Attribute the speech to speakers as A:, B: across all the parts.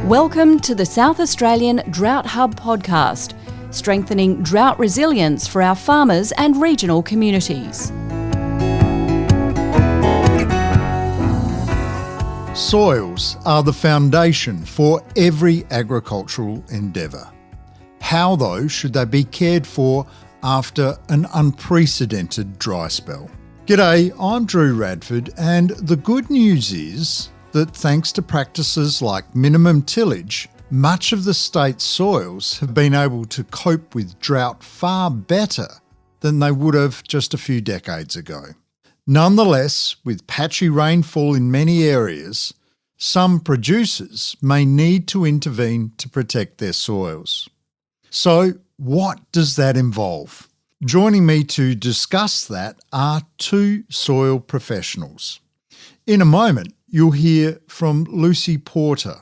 A: Welcome to the South Australian Drought Hub podcast, strengthening drought resilience for our farmers and regional communities.
B: Soils are the foundation for every agricultural endeavour. How, though, should they be cared for after an unprecedented dry spell? G'day, I'm Drew Radford, and the good news is that thanks to practices like minimum tillage, much of the state's soils have been able to cope with drought far better than they would have just a few decades ago. Nonetheless, with patchy rainfall in many areas, some producers may need to intervene to protect their soils. So, what does that involve? Joining me to discuss that are two soil professionals. In a moment, you'll hear from Lucy Porter,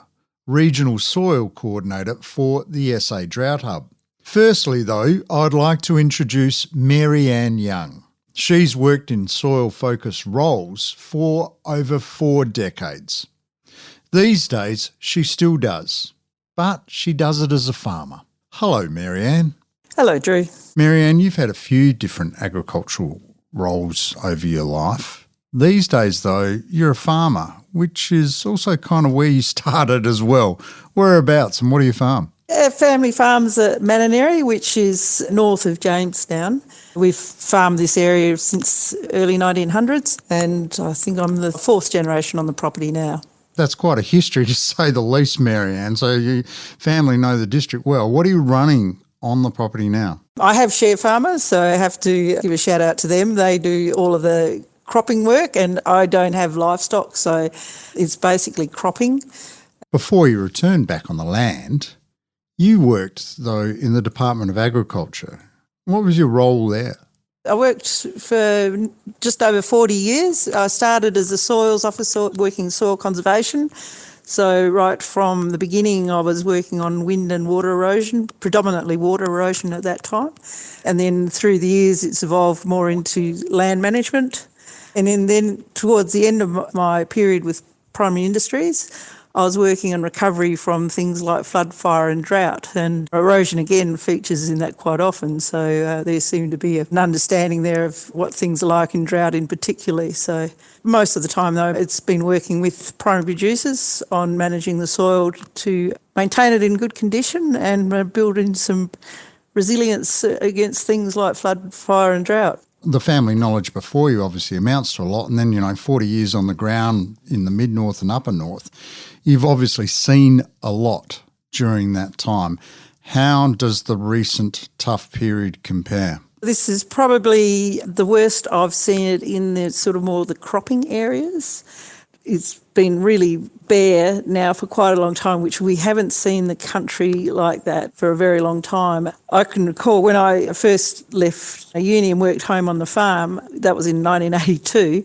B: Regional Soil Coordinator for the SA Drought Hub. Firstly, though, I'd like to introduce Mary Ann Young. She's worked in soil-focused roles for over 4 decades. These days, she still does, but she does it as a farmer. Hello, Mary Ann.
C: Hello, Drew.
B: Mary Ann, you've had a few different agricultural roles over your life. These days, though, you're a farmer, which is also kind of where you started as well. Whereabouts and what do you farm?
C: Family farms at Mananeri, which is north of Jamestown. We've farmed this area since early 1900s, and I think I'm the 4th generation on the property now.
B: That's quite a history, to say the least, Mary Ann. So your family know the district well. What are you running on the property now?
C: I have share farmers, so I have to give a shout out to them. They do all of the cropping work, and I don't have livestock, so it's basically cropping.
B: Before you returned back on the land, you worked, though, in the Department of Agriculture. What was your role there?
C: I worked for just over 40 years. I started as a soils officer working soil conservation. So right from the beginning I was working on wind and water erosion, predominantly water erosion at that time. And then through the years it's evolved more into land management. And then towards the end of my period with primary industries, I was working on recovery from things like flood, fire and drought. And erosion again features in that quite often. So there seemed to be an understanding there of what things are like in drought in particular. So most of the time though, it's been working with primary producers on managing the soil to maintain it in good condition and build in some resilience against things like flood, fire and drought.
B: The family knowledge before you obviously amounts to a lot, and then, 40 years on the ground in the mid-north and upper north, you've obviously seen a lot during that time. How does the recent tough period compare?
C: This is probably the worst I've seen it in the sort of more the cropping areas. It's been really bare now for quite a long time, which we haven't seen the country like that for a very long time. I can recall when I first left uni and worked home on the farm, that was in 1982,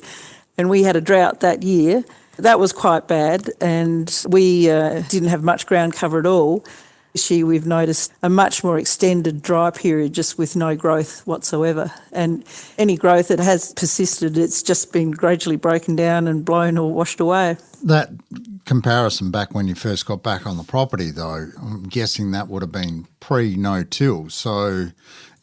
C: and we had a drought that year. That was quite bad, and we didn't have much ground cover at all. This year we've noticed a much more extended dry period just with no growth whatsoever. And any growth that has persisted, it's just been gradually broken down and blown or washed away.
B: That comparison back when you first got back on the property, though, I'm guessing that would have been pre-no-till, so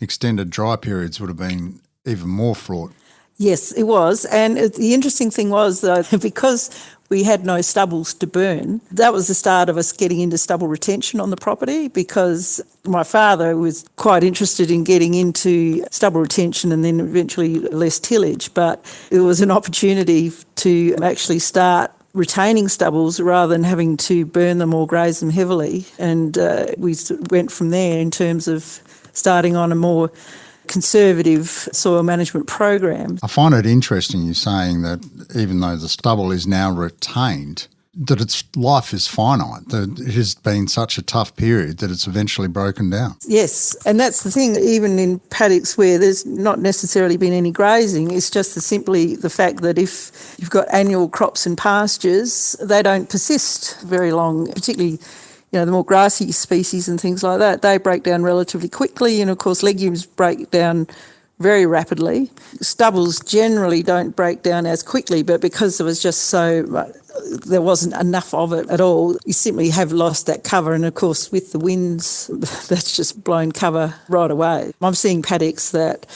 B: extended dry periods would have been even more fraught.
C: Yes, it was. And the interesting thing was, though, because we had no stubbles to burn, that was the start of us getting into stubble retention on the property, because my father was quite interested in getting into stubble retention and then eventually less tillage. But it was an opportunity to actually start retaining stubbles rather than having to burn them or graze them heavily. And we went from there in terms of starting on a more conservative soil management program.
B: I find it interesting you saying that even though the stubble is now retained, that its life is finite, that it has been such a tough period that it's eventually broken down.
C: Yes, and that's the thing, even in paddocks where there's not necessarily been any grazing, it's just simply the fact that if you've got annual crops and pastures, they don't persist very long, particularly the more grassy species and things like that, they break down relatively quickly. And of course, legumes break down very rapidly. Stubbles generally don't break down as quickly, but because there was just so there wasn't enough of it at all. You simply have lost that cover, and of course with the winds, that's just blown cover right away. I'm seeing paddocks that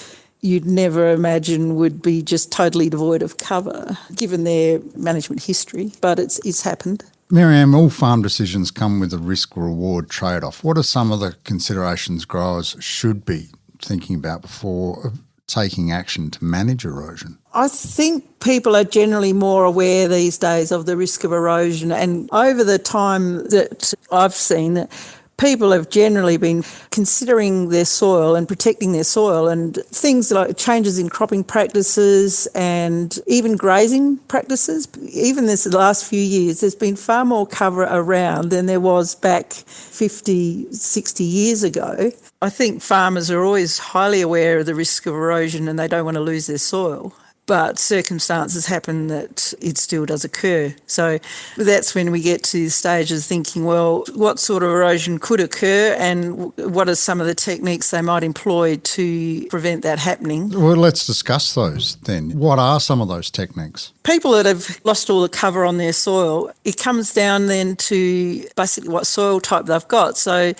C: you'd never imagine would be just totally devoid of cover, given their management history, but it's happened.
B: Miriam, all farm decisions come with a risk-reward trade-off. What are some of the considerations growers should be thinking about before taking action to manage erosion?
C: I think people are generally more aware these days of the risk of erosion, and over the time that I've seen that people have generally been considering their soil and protecting their soil, and things like changes in cropping practices and even grazing practices. Even this last few years, there's been far more cover around than there was back 50, 60 years ago. I think farmers are always highly aware of the risk of erosion and they don't want to lose their soil. But circumstances happen that it still does occur. So that's when we get to the stage of thinking, well, what sort of erosion could occur and what are some of the techniques they might employ to prevent that happening?
B: Well, let's discuss those then. What are some of those techniques?
C: People that have lost all the cover on their soil, it comes down then to basically what soil type they've got. So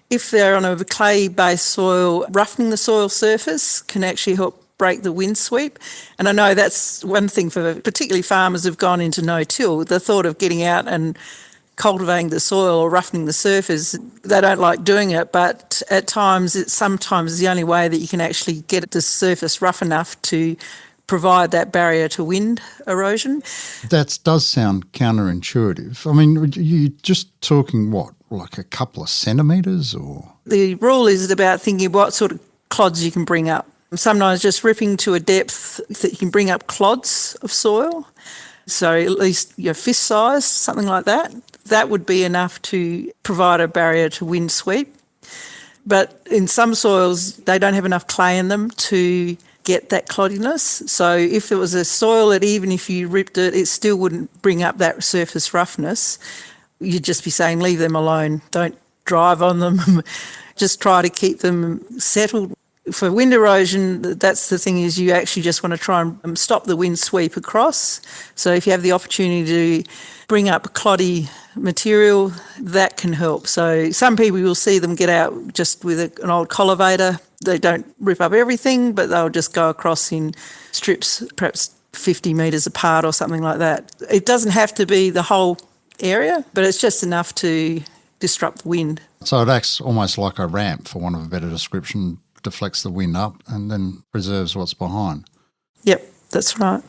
C: if they're on a clay-based soil, roughening the soil surface can actually help break the wind sweep. And I know that's one thing for particularly farmers who've gone into no-till. The thought of getting out and cultivating the soil or roughening the surface, they don't like doing it, but at times it's sometimes the only way that you can actually get the surface rough enough to provide that barrier to wind erosion.
B: That does sound counterintuitive. I mean, you're just talking what, like a couple of centimetres or?
C: The rule is about thinking what sort of clods you can bring up. Sometimes just ripping to a depth that you can bring up clods of soil, so at least fist size, something like that. That would be enough to provide a barrier to wind sweep. But in some soils, they don't have enough clay in them to get that cloddiness. So if it was a soil that even if you ripped it, it still wouldn't bring up that surface roughness, you'd just be saying leave them alone, don't drive on them, just try to keep them settled. For wind erosion, that's the thing, is you actually just want to try and stop the wind sweep across. So if you have the opportunity to bring up cloddy material, that can help. So some people, you'll see them get out just with an old cultivator. They don't rip up everything, but they'll just go across in strips, perhaps 50 metres apart or something like that. It doesn't have to be the whole area, but it's just enough to disrupt the wind.
B: So it acts almost like a ramp, for want of a better description, deflects the wind up and then preserves what's behind.
C: Yep, that's right.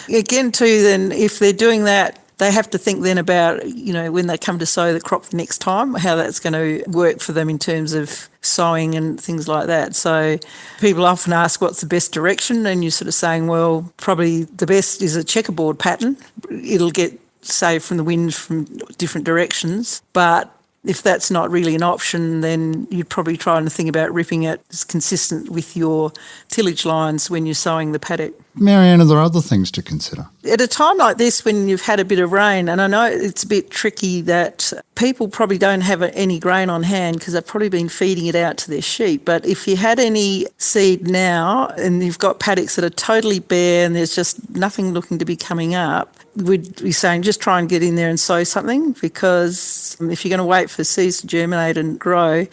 C: Again, too, then if they're doing that, they have to think then about, when they come to sow the crop the next time, how that's going to work for them in terms of sowing and things like that. So people often ask what's the best direction, and you're sort of saying, well, probably the best is a checkerboard pattern. It'll get saved from the wind from different directions, but if that's not really an option, then you'd probably try and think about ripping it as consistent with your tillage lines when you're sowing the paddock.
B: Marianne, are there other things to consider?
C: At a time like this when you've had a bit of rain, and I know it's a bit tricky that people probably don't have any grain on hand because they've probably been feeding it out to their sheep, but if you had any seed now and you've got paddocks that are totally bare and there's just nothing looking to be coming up, we'd be saying just try and get in there and sow something, because if you're going to wait for seeds to germinate and grow,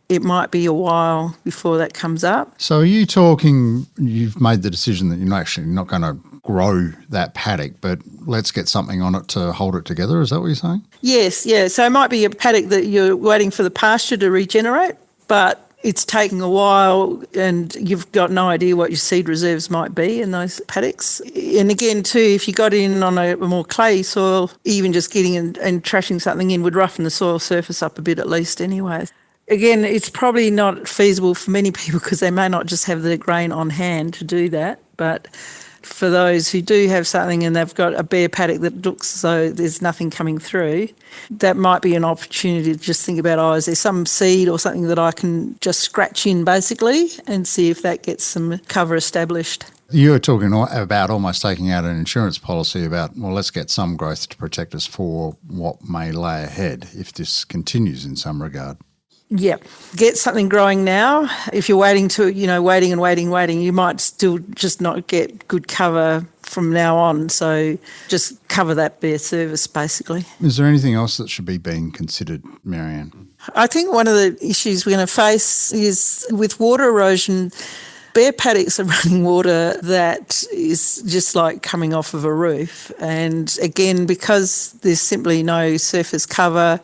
C: it might be a while before that comes up.
B: So are you talking, you've made the decision that you're actually not going to grow that paddock, but let's get something on it to hold it together, is that what you're saying?
C: Yes, yeah. So it might be a paddock that you're waiting for the pasture to regenerate, but it's taking a while and you've got no idea what your seed reserves might be in those paddocks. And again, too, if you got in on a more clay soil, even just getting in and trashing something in would roughen the soil surface up a bit at least anyway. Again, it's probably not feasible for many people because they may not just have the grain on hand to do that, but for those who do have something and they've got a bare paddock that looks as though there's nothing coming through, that might be an opportunity to just think about, is there some seed or something that I can just scratch in basically and see if that gets some cover established.
B: You were talking about almost taking out an insurance policy about, well, let's get some growth to protect us for what may lay ahead if this continues in some regard.
C: Yeah, get something growing now. If you're waiting, you might still just not get good cover from now on. So just cover that bare surface basically.
B: Is there anything else that should be being considered, Marianne?
C: I think one of the issues we're going to face is with water erosion. Bare paddocks are running water that is just like coming off of a roof. And again, because there's simply no surface cover,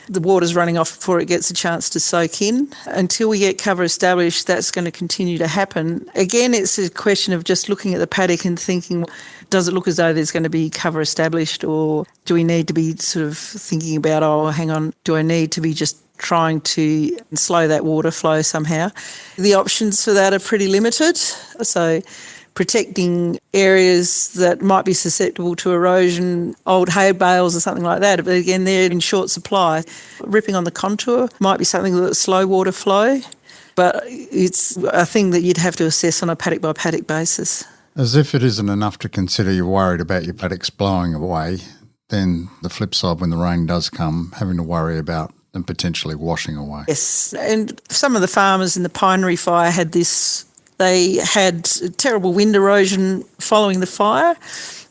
C: the water's running off before it gets a chance to soak in. Until we get cover established, that's going to continue to happen. Again, it's a question of just looking at the paddock and thinking, does it look as though there's going to be cover established, or do we need to be sort of thinking about, oh, hang on, do I need to be just trying to slow that water flow somehow? The options for that are pretty limited. So protecting areas that might be susceptible to erosion, old hay bales or something like that, but again, they're in short supply. Ripping on the contour might be something that slow water flow, but it's a thing that you'd have to assess on a paddock by paddock basis.
B: As if it isn't enough to consider you're worried about your paddocks blowing away, then the flip side, when the rain does come, having to worry about them potentially washing away.
C: Yes, and some of the farmers in the Pinery fire had this. They had terrible wind erosion following the fire,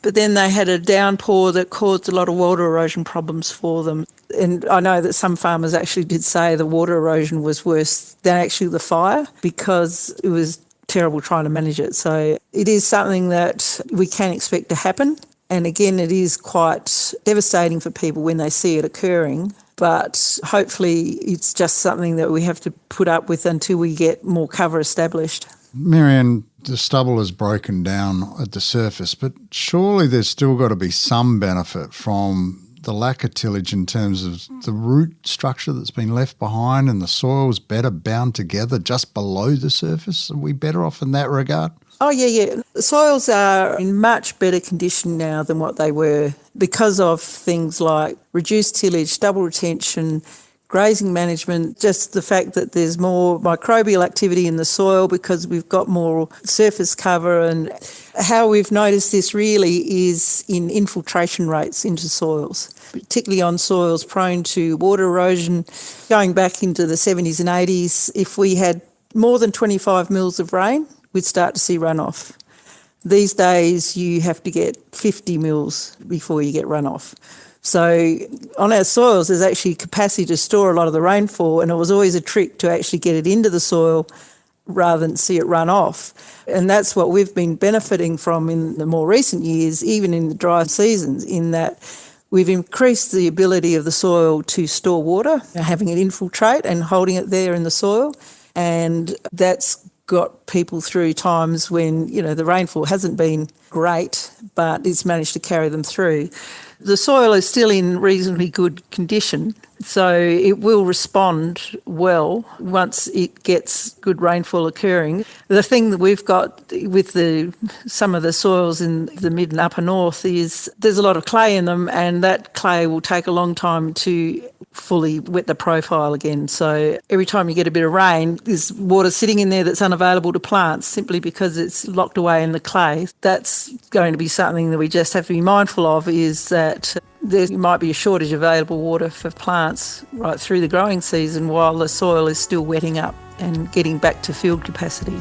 C: but then they had a downpour that caused a lot of water erosion problems for them. And I know that some farmers actually did say the water erosion was worse than actually the fire because it was terrible trying to manage it. So it is something that we can expect to happen. And again, it is quite devastating for people when they see it occurring. But hopefully it's just something that we have to put up with until we get more cover established.
B: Marianne, the stubble is broken down at the surface, but surely there's still got to be some benefit from the lack of tillage in terms of the root structure that's been left behind and the soil's better bound together just below the surface. Are we better off in that regard?
C: Oh, yeah. The soils are in much better condition now than what they were because of things like reduced tillage, double retention, grazing management, just the fact that there's more microbial activity in the soil because we've got more surface cover. And how we've noticed this really is in infiltration rates into soils, particularly on soils prone to water erosion. Going back into the 70s and 80s, if we had more than 25 mils of rain, we'd start to see runoff. These days, you have to get 50 mils before you get runoff. So on our soils, there's actually capacity to store a lot of the rainfall, and it was always a trick to actually get it into the soil rather than see it run off. And that's what we've been benefiting from in the more recent years, even in the dry seasons, in that we've increased the ability of the soil to store water, having it infiltrate and holding it there in the soil. And that's got people through times when, the rainfall hasn't been great, but it's managed to carry them through. The soil is still in reasonably good condition, so it will respond well once it gets good rainfall occurring. The thing that we've got with some of the soils in the mid and upper north is there's a lot of clay in them, and that clay will take a long time to fully wet the profile again. So every time you get a bit of rain, there's water sitting in there that's unavailable to plants simply because it's locked away in the clay. That's going to be something that we just have to be mindful of, is that there might be a shortage of available water for plants right through the growing season while the soil is still wetting up and getting back to field capacity.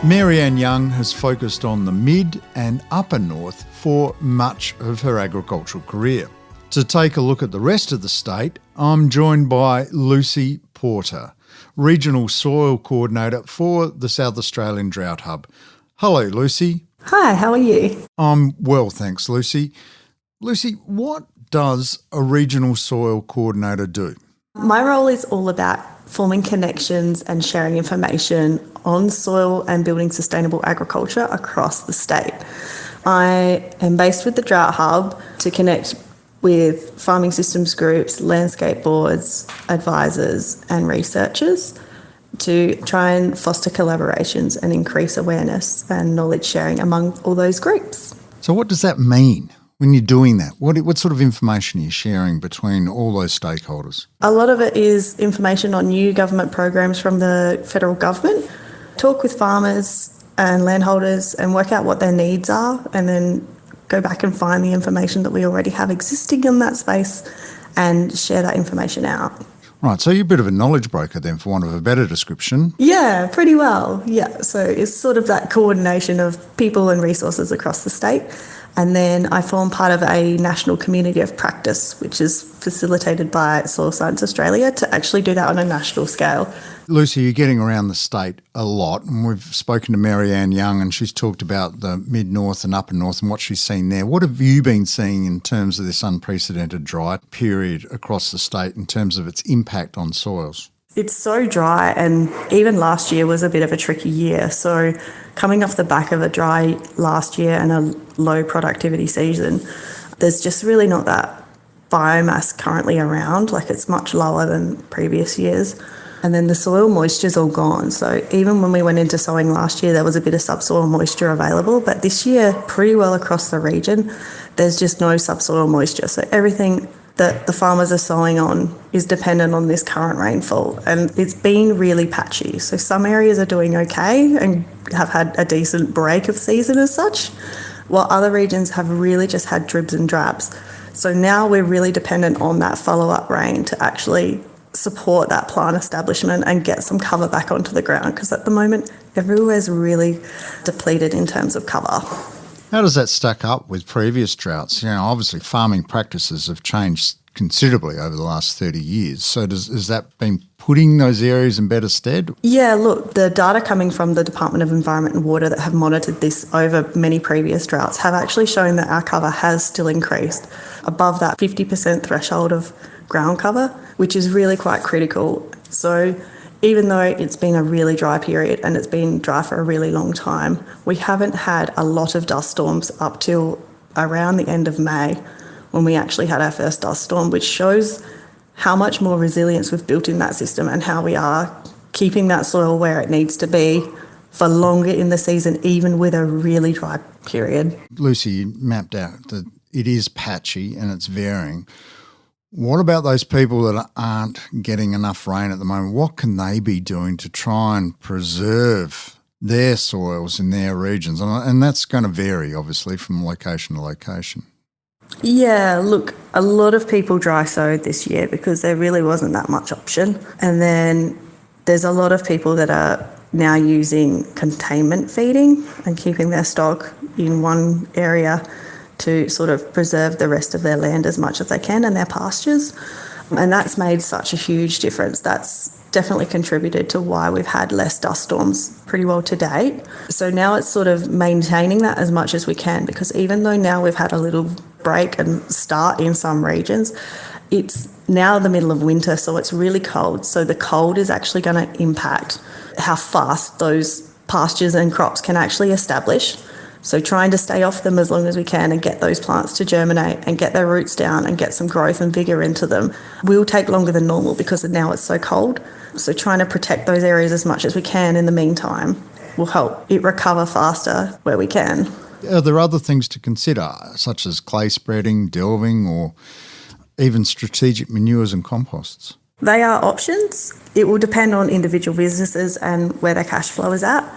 B: Marianne Young has focused on the mid and upper north for much of her agricultural career. To take a look at the rest of the state, I'm joined by Lucy Porter, Regional Soil Coordinator for the South Australian Drought Hub. Hello, Lucy.
D: Hi, how are you?
B: I'm well, thanks, Lucy. Lucy, what does a Regional Soil Coordinator do?
D: My role is all about forming connections and sharing information on soil and building sustainable agriculture across the state. I am based with the Drought Hub to connect with farming systems groups, landscape boards, advisors and researchers to try and foster collaborations and increase awareness and knowledge sharing among all those groups.
B: So what does that mean when you're doing that? What sort of information are you sharing between all those stakeholders?
D: A lot of it is information on new government programs from the federal government. Talk with farmers and landholders and work out what their needs are, and then go back and find the information that we already have existing in that space and share that information out.
B: Right, so you're a bit of a knowledge broker then, for want of a better description.
D: Yeah, pretty well. Yeah, so it's sort of that coordination of people and resources across the state. And then I form part of a national community of practice, which is facilitated by Soil Science Australia to actually do that on a national scale.
B: Lucy, you're getting around the state a lot, and we've spoken to Marianne Young, and she's talked about the mid-north and upper north and what she's seen there. What have you been seeing in terms of this unprecedented dry period across the state in terms of its impact on soils?
D: It's so dry, and even last year was a bit of a tricky year. So coming off the back of a dry last year and a low productivity season, there's just really not that biomass currently around. Like, it's much lower than previous years. And then the soil moisture's all gone. So even when we went into sowing last year, there was a bit of subsoil moisture available. But this year, pretty well across the region, there's just no subsoil moisture. So everything that the farmers are sowing on is dependent on this current rainfall. And it's been really patchy. So some areas are doing okay and have had a decent break of season as such, while other regions have really just had dribs and drabs. So now we're really dependent on that follow-up rain to actually support that plant establishment and get some cover back onto the ground, because at the moment everywhere's really depleted in terms of cover.
B: How does that stack up with previous droughts? You know, obviously farming practices have changed considerably over the last 30 years. So has that been putting those areas in better stead? Yeah,
D: look, the data coming from the Department of Environment and Water that have monitored this over many previous droughts have actually shown that our cover has still increased above that 50% threshold of ground cover, which is really quite critical. So even though it's been a really dry period and it's been dry for a really long time, we haven't had a lot of dust storms up till around the end of May, when we actually had our first dust storm, which shows how much more resilience we've built in that system and how we are keeping that soil where it needs to be for longer in the season, even with a really dry period.
B: Lucy, you mapped out that it is patchy and it's varying. What about those people that aren't getting enough rain at the moment? What can they be doing to try and preserve their soils in their regions? And that's going to vary, obviously, from location to location.
D: Yeah, look, a lot of people dry sowed this year because there really wasn't that much option. And then there's a lot of people that are now using containment feeding and keeping their stock in one area to sort of preserve the rest of their land as much as they can and their pastures. And that's made such a huge difference. That's definitely contributed to why we've had less dust storms pretty well to date. So now it's sort of maintaining that as much as we can, because even though now we've had a little break and start in some regions, it's now the middle of winter, so it's really cold. So the cold is actually going to impact how fast those pastures and crops can actually establish. So trying to stay off them as long as we can and get those plants to germinate and get their roots down and get some growth and vigour into them will take longer than normal because now it's so cold. So trying to protect those areas as much as we can in the meantime will help it recover faster where we can.
B: Are there other things to consider, such as clay spreading, delving, or even strategic manures and composts?
D: They are options. It will depend on individual businesses and where their cash flow is at.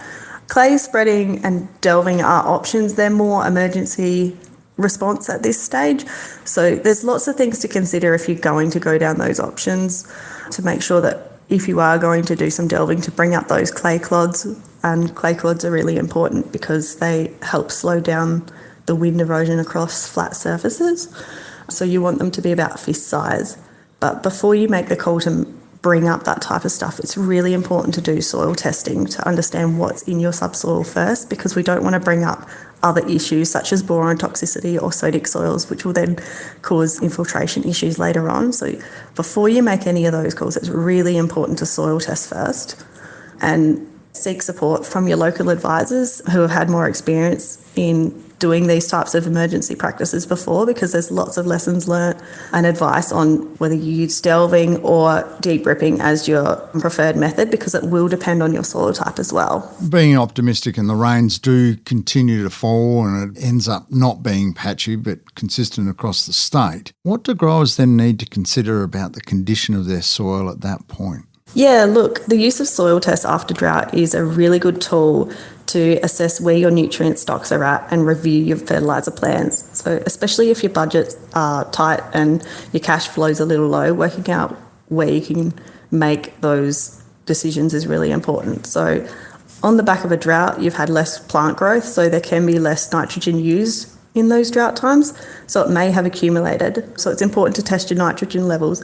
D: Clay spreading and delving are options. They're more emergency response at this stage. So there's lots of things to consider if you're going to go down those options, to make sure that if you are going to do some delving, to bring up those clay clods. And clay clods are really important because they help slow down the wind erosion across flat surfaces. So you want them to be about fist size. But before you make the call to bring up that type of stuff, it's really important to do soil testing to understand what's in your subsoil first, because we don't want to bring up other issues such as boron toxicity or sodic soils, which will then cause infiltration issues later on. So before you make any of those calls, it's really important to soil test first and seek support from your local advisors who have had more experience in doing these types of emergency practices before, because there's lots of lessons learnt and advice on whether you use delving or deep ripping as your preferred method, because it will depend on your soil type as well.
B: Being optimistic, and the rains do continue to fall and it ends up not being patchy but consistent across the state, what do growers then need to consider about the condition of their soil at that point?
D: Yeah, look, the use of soil tests after drought is a really good tool to assess where your nutrient stocks are at and review your fertiliser plans. So especially if your budgets are tight and your cash flow is a little low, working out where you can make those decisions is really important. So on the back of a drought, you've had less plant growth, so there can be less nitrogen used in those drought times, so it may have accumulated. So it's important to test your nitrogen levels.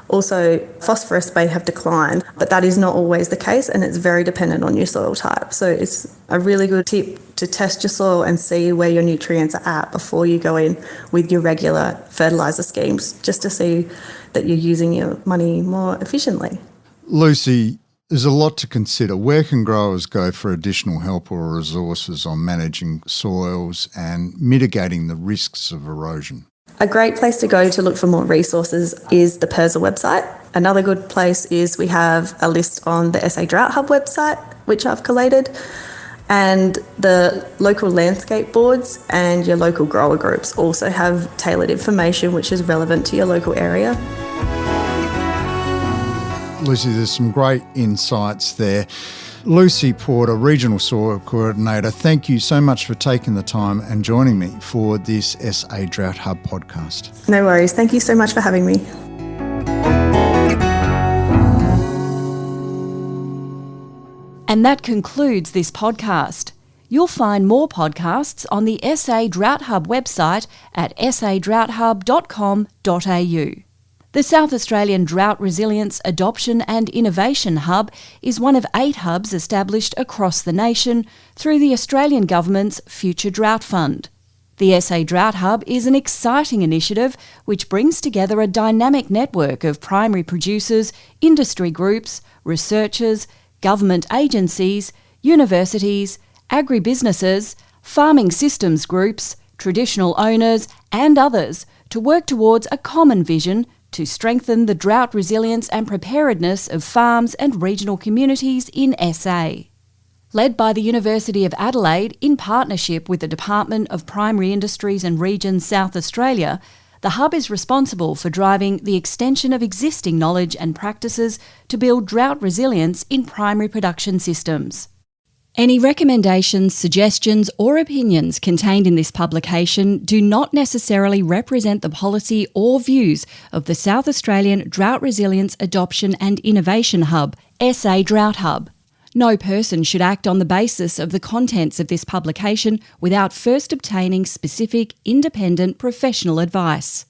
D: Also, phosphorus may have declined, but that is not always the case, and it's very dependent on your soil type. So it's a really good tip to test your soil and see where your nutrients are at before you go in with your regular fertiliser schemes, just to see that you're using your money more efficiently.
B: Lucy, there's a lot to consider. Where can growers go for additional help or resources on managing soils and mitigating the risks of erosion?
D: A great place to go to look for more resources is the PIRSA website. Another good place is we have a list on the SA Drought Hub website, which I've collated, and the local landscape boards and your local grower groups also have tailored information which is relevant to your local area.
B: Lucy, there's some great insights there. Lucy Porter, Regional Soil Coordinator, thank you so much for taking the time and joining me for this SA Drought Hub podcast.
D: No worries. Thank you so much for having me.
A: And that concludes this podcast. You'll find more podcasts on the SA Drought Hub website at sadroughthub.com.au. The South Australian Drought Resilience Adoption and Innovation Hub is one of 8 hubs established across the nation through the Australian Government's Future Drought Fund. The SA Drought Hub is an exciting initiative which brings together a dynamic network of primary producers, industry groups, researchers, government agencies, universities, agribusinesses, farming systems groups, traditional owners and others to work towards a common vision to strengthen the drought resilience and preparedness of farms and regional communities in SA. Led by the University of Adelaide in partnership with the Department of Primary Industries and Regions South Australia, the Hub is responsible for driving the extension of existing knowledge and practices to build drought resilience in primary production systems. Any recommendations, suggestions or opinions contained in this publication do not necessarily represent the policy or views of the South Australian Drought Resilience Adoption and Innovation Hub, SA Drought Hub. No person should act on the basis of the contents of this publication without first obtaining specific, independent professional advice.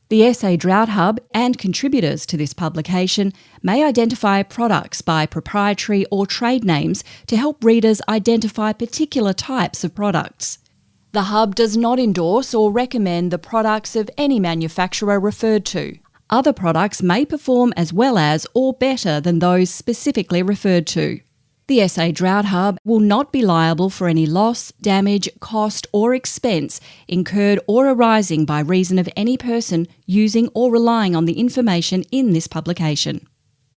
A: The SA Drought Hub and contributors to this publication may identify products by proprietary or trade names to help readers identify particular types of products. The Hub does not endorse or recommend the products of any manufacturer referred to. Other products may perform as well as or better than those specifically referred to. The SA Drought Hub will not be liable for any loss, damage, cost or expense incurred or arising by reason of any person using or relying on the information in this publication.